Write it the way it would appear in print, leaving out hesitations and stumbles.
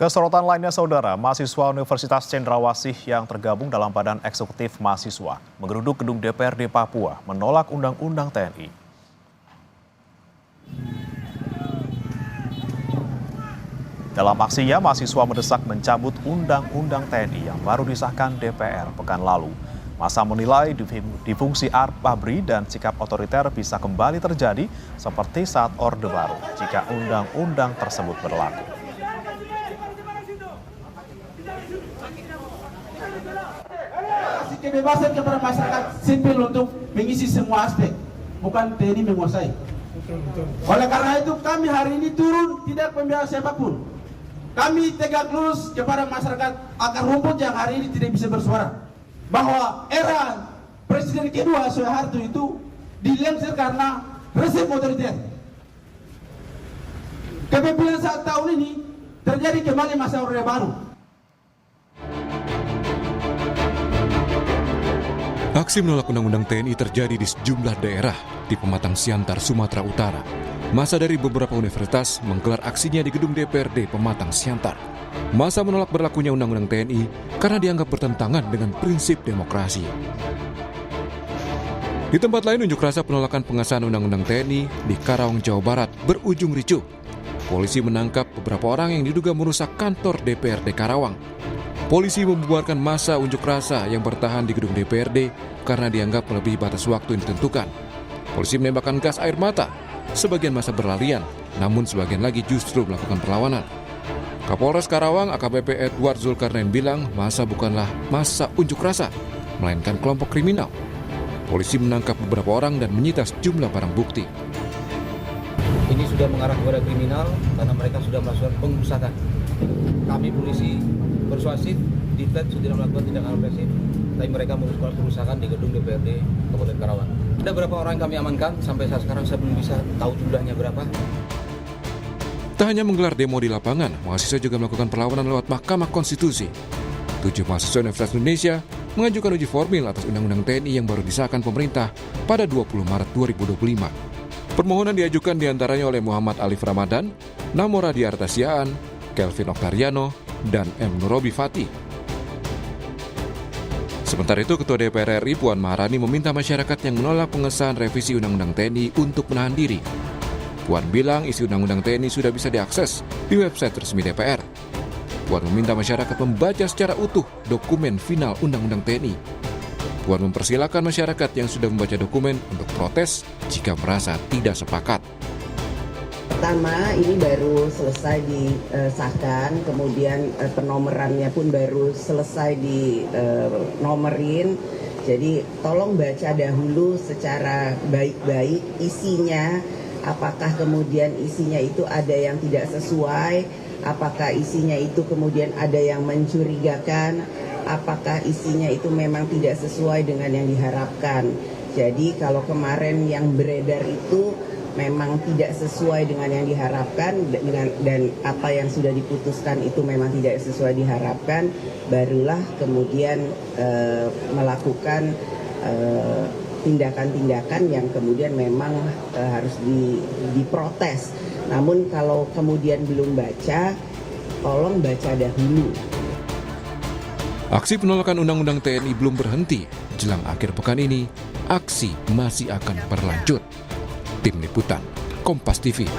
Kesorotan lainnya, saudara, mahasiswa Universitas Cendrawasih yang tergabung dalam Badan Eksekutif Mahasiswa menggeruduk gedung DPRD Papua menolak Undang-Undang TNI. Dalam aksinya, mahasiswa mendesak mencabut Undang-Undang TNI yang baru disahkan DPR pekan lalu. Masa menilai difungsi ABRI dan sikap otoriter bisa kembali terjadi seperti saat Orde Baru jika undang-undang tersebut berlaku. Kebebasan kepada masyarakat sipil untuk mengisi semua aspek, bukan TNI menguasai. Oleh karena itu kami hari ini turun tidak membela siapapun. Kami tegak lurus kepada masyarakat akar rumput yang hari ini tidak bisa bersuara. Bahwa era Presiden kedua Soeharto itu dilensir karena rezim otoriter. Kepemimpinan saat tahun ini terjadi kembali masa Orde Baru. Aksi menolak Undang-Undang TNI terjadi di sejumlah daerah di Pematang Siantar, Sumatera Utara. Massa dari beberapa universitas menggelar aksinya di gedung DPRD Pematang Siantar. Massa menolak berlakunya Undang-Undang TNI karena dianggap bertentangan dengan prinsip demokrasi. Di tempat lain, unjuk rasa penolakan pengesahan Undang-Undang TNI di Karawang, Jawa Barat berujung ricuh. Polisi menangkap beberapa orang yang diduga merusak kantor DPRD Karawang. Polisi membubarkan massa unjuk rasa yang bertahan di gedung DPRD karena dianggap melebihi batas waktu yang ditentukan. Polisi menembakkan gas air mata. Sebagian massa berlarian, namun sebagian lagi justru melakukan perlawanan. Kapolres Karawang AKBP Edward Zulkarnain bilang massa bukanlah massa unjuk rasa, melainkan kelompok kriminal. Polisi menangkap beberapa orang dan menyita sejumlah barang bukti. Ini sudah mengarah kepada kriminal karena mereka sudah melakukan pengerusakan. Kami polisi persuasif, Ditlet sudah melakukan tindakan represif, tapi mereka melakukan perusakan di gedung DPRD Kabupaten Karawang. Ada beberapa orang yang kami amankan, sampai saat sekarang saya belum bisa tahu jumlahnya berapa. Tak hanya menggelar demo di lapangan, mahasiswa juga melakukan perlawanan lewat Mahkamah Konstitusi. 7 mahasiswa Universitas Indonesia mengajukan uji formil atas Undang-Undang TNI yang baru disahkan pemerintah pada 20 Maret 2025. Permohonan diajukan diantaranya oleh Muhammad Alif Ramadan, Namora Diartasiaan, Kelvin Oktariano, dan M. Nurobi Fatih. Sementara itu, Ketua DPR RI Puan Maharani meminta masyarakat yang menolak pengesahan revisi Undang-Undang TNI untuk menahan diri. Puan bilang isi Undang-Undang TNI sudah bisa diakses di website resmi DPR. Puan meminta masyarakat membaca secara utuh dokumen final Undang-Undang TNI. Puan mempersilahkan masyarakat yang sudah membaca dokumen untuk protes jika merasa tidak sepakat. Pertama, ini baru selesai disahkan, kemudian penomorannya pun baru selesai dinomerin. Jadi tolong baca dahulu secara baik-baik isinya, apakah kemudian isinya itu ada yang tidak sesuai, apakah isinya itu kemudian ada yang mencurigakan, apakah isinya itu memang tidak sesuai dengan yang diharapkan. Jadi kalau kemarin yang beredar itu memang tidak sesuai dengan yang diharapkan dan apa yang sudah diputuskan itu memang tidak sesuai diharapkan, barulah kemudian melakukan tindakan-tindakan yang kemudian memang harus diprotes. Namun kalau kemudian belum baca, tolong baca dahulu. Aksi penolakan Undang-Undang TNI belum berhenti. Jelang akhir pekan ini, aksi masih akan berlanjut. Tim Liputan, Kompas TV.